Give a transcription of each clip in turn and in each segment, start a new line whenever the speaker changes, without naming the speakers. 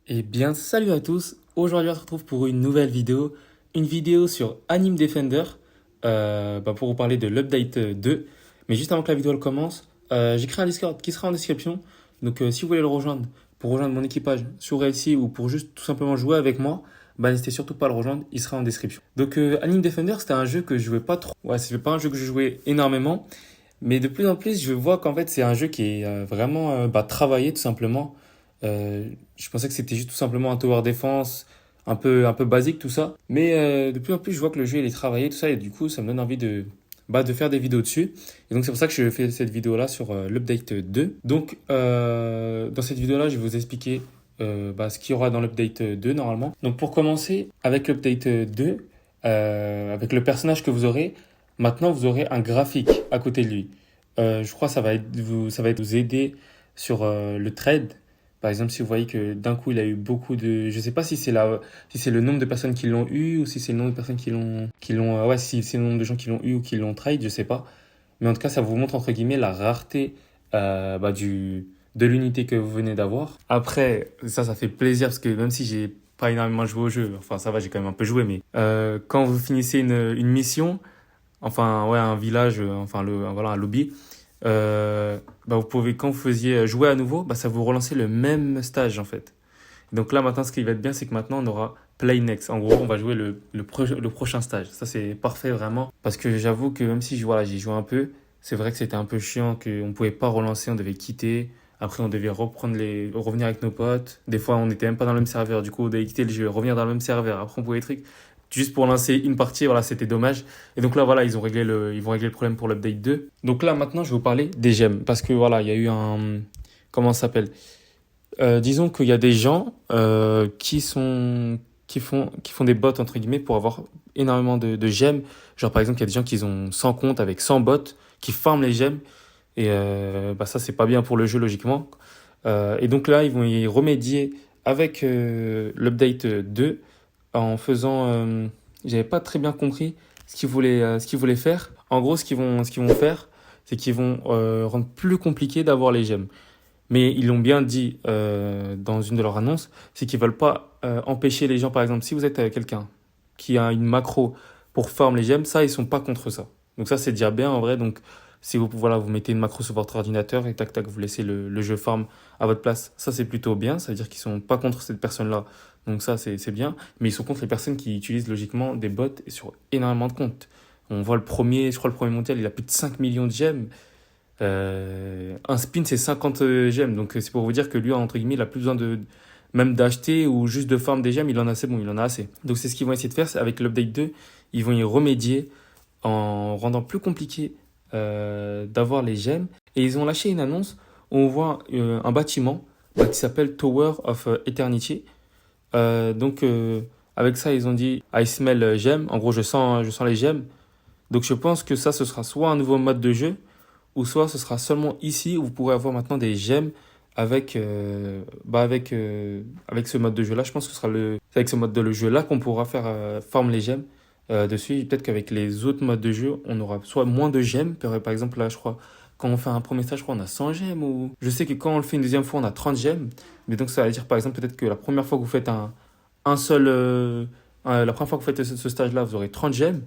Eh bien, salut à tous. Aujourd'hui, on se retrouve pour une vidéo sur Anime Defender, pour vous parler de l'update 2. Mais juste avant que la vidéo elle commence, j'ai créé un Discord qui sera en description. Donc, si vous voulez le rejoindre pour rejoindre mon équipage sur LC ou pour juste tout simplement jouer avec moi, bah n'hésitez surtout pas à le rejoindre, il sera en description. Donc, Anime Defender, c'était un jeu que je jouais pas trop. Ouais, c'est pas un jeu que je jouais énormément, mais de plus en plus, je vois qu'en fait, c'est un jeu qui est vraiment travaillé tout simplement. Je pensais que c'était juste tout simplement un tower defense un peu basique tout ça. Mais de plus en plus, je vois que le jeu il est travaillé tout ça et du coup, ça me donne envie de faire des vidéos dessus. Et donc, c'est pour ça que je fais cette vidéo-là sur l'update 2. Donc, dans cette vidéo-là, je vais vous expliquer ce qu'il y aura dans l'update 2 normalement. Donc, pour commencer, avec l'update 2, avec le personnage que vous aurez, maintenant vous aurez un graphique à côté de lui. Je crois que ça va être vous aider sur le trade. Par exemple, si vous voyez que d'un coup il a eu beaucoup de, je sais pas si c'est le nombre de personnes qui l'ont eu ou si c'est le nombre de personnes ouais, si c'est le nombre de gens qui l'ont eu ou qui l'ont trade, je sais pas. Mais en tout cas, ça vous montre entre guillemets la rareté de l'unité que vous venez d'avoir. Après, ça fait plaisir parce que même si j'ai pas énormément joué au jeu, enfin ça va, j'ai quand même un peu joué, mais quand vous finissez une mission, enfin ouais, un village, voilà, un lobby, vous pouvez, quand vous faisiez jouer à nouveau, ça vous relancer le même stage en fait. Donc là maintenant, ce qui va être bien, c'est que maintenant on aura Play Next. En gros, on va jouer le prochain stage. Ça c'est parfait vraiment. Parce que j'avoue que même si voilà, j'ai joué un peu, c'est vrai que c'était un peu chiant, qu'on pouvait pas relancer, on devait quitter. Après, on devait revenir avec nos potes. Des fois, on n'était même pas dans le même serveur. Du coup, on devait quitter le jeu, revenir dans le même serveur. Après, on pouvait truc juste pour lancer une partie, voilà, c'était dommage. Et donc là, voilà, ils vont régler le problème pour l'update 2. Donc là, maintenant, je vais vous parler des gemmes. Parce que voilà, il y a eu comment ça s'appelle? Disons qu'il y a des gens qui font des bots, entre guillemets, pour avoir énormément de gemmes. Genre, par exemple, il y a des gens qui ont 100 comptes avec 100 bots qui farment les gemmes. Et ça, c'est pas bien pour le jeu, logiquement. Et donc là, ils vont y remédier avec l'update 2 en faisant. J'avais pas très bien compris ce qu'ils voulaient faire. En gros, ce qu'ils vont faire, c'est qu'ils vont rendre plus compliqué d'avoir les gemmes. Mais ils l'ont bien dit dans une de leurs annonces, c'est qu'ils veulent pas empêcher les gens. Par exemple, si vous êtes quelqu'un qui a une macro pour farm les gemmes, ça, ils sont pas contre ça. Donc ça, c'est déjà bien en vrai. Donc si vous mettez une macro sur votre ordinateur et tac tac, vous laissez le jeu farm à votre place, ça c'est plutôt bien. Ça veut dire qu'ils sont pas contre cette personne-là. Donc ça, c'est bien. Mais ils sont contre les personnes qui utilisent logiquement des bots et sur énormément de comptes. On voit je crois le premier mondial, il a plus de 5 millions de gemmes. Un spin, c'est 50 gemmes. Donc, c'est pour vous dire que lui, entre guillemets, il a plus besoin même d'acheter ou juste de farm des gemmes. Il en a assez, bon, il en a assez. Donc, c'est ce qu'ils vont essayer de faire. Avec l'update 2, ils vont y remédier en rendant plus compliqué d'avoir les gemmes. Et ils ont lâché une annonce où on voit un bâtiment qui s'appelle Tower of Eternity. Avec ça, ils ont dit I smell gemmes. En gros, je sens les gemmes. Donc, je pense que ça, ce sera soit un nouveau mode de jeu ou soit ce sera seulement ici où vous pourrez avoir maintenant des gemmes avec ce mode de jeu là. Je pense que ce sera c'est avec ce mode de jeu là qu'on pourra faire farm les gemmes dessus. Peut-être qu'avec les autres modes de jeu, on aura soit moins de gemmes. Par exemple, là, je crois, quand on fait un premier stage, je crois, on a 100 gemmes. Ou... Je sais que quand on le fait une deuxième fois, on a 30 gemmes. Mais donc, ça veut dire, par exemple, peut-être que la première fois que vous faites la première fois que vous faites ce stage-là, vous aurez 30 gemmes.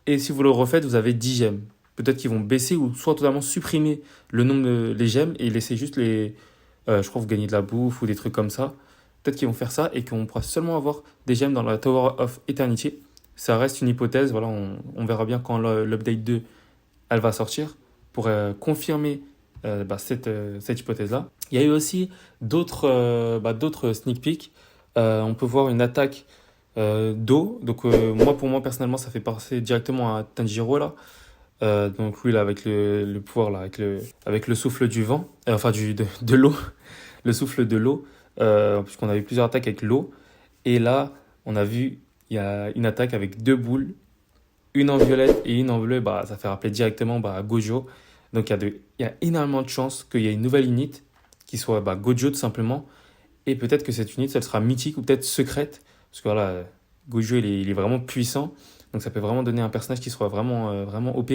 Et si vous le refaites, vous avez 10 gemmes. Peut-être qu'ils vont baisser ou soit totalement supprimer le nombre les gemmes et laisser juste je crois que vous gagnez de la bouffe ou des trucs comme ça. Peut-être qu'ils vont faire ça et qu'on pourra seulement avoir des gemmes dans la Tower of Eternity. Ça reste une hypothèse, voilà, on verra bien quand l'update 2 elle va sortir pour confirmer cette hypothèse-là. Il y a eu aussi d'autres sneak peeks. On peut voir une attaque d'eau. Donc pour moi personnellement, ça fait passer directement à Tanjiro là. Donc lui là avec le pouvoir là avec le souffle du vent, de l'eau, le souffle de l'eau, puisqu'on a eu plusieurs attaques avec l'eau. Et là on a vu il y a une attaque avec deux boules, une en violette et une en bleu. Ça fait rappeler directement Gojo. Donc il y a énormément de chances qu'il y ait une nouvelle unit qui soit Gojo tout simplement. Et peut-être que cette unité, elle sera mythique ou peut-être secrète. Parce que voilà, Gojo, il est vraiment puissant. Donc ça peut vraiment donner un personnage qui sera vraiment OP.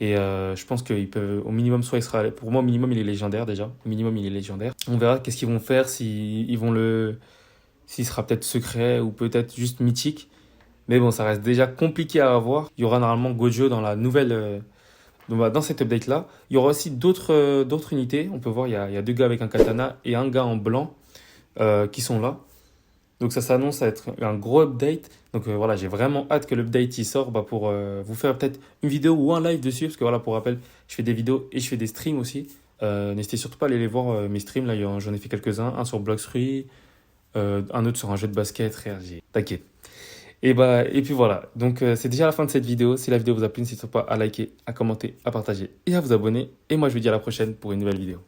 Et je pense qu'il peut, au minimum, soit il sera, pour moi, au minimum, il est légendaire déjà. Au minimum, il est légendaire. On verra qu'est-ce qu'ils vont faire, s'il sera peut-être secret ou peut-être juste mythique. Mais bon, ça reste déjà compliqué à avoir. Il y aura normalement Gojo dans la nouvelle, donc, bah, dans cette update-là. Il y aura aussi d'autres unités. On peut voir, il y a deux gars avec un katana et un gars en blanc qui sont là. Donc ça s'annonce à être un gros update. Donc voilà, j'ai vraiment hâte que l'update y sort bah, pour vous faire peut-être une vidéo ou un live dessus. Parce que voilà, pour rappel, je fais des vidéos et je fais des streams aussi. N'hésitez surtout pas à aller les voir, mes streams. Là, j'en ai fait quelques-uns. Un sur Bloxfree, un autre sur un jeu de basket. Frère, t'inquiète. Et puis voilà. Donc c'est déjà la fin de cette vidéo. Si la vidéo vous a plu, n'hésitez pas à liker, à commenter, à partager et à vous abonner. Et moi, je vous dis à la prochaine pour une nouvelle vidéo.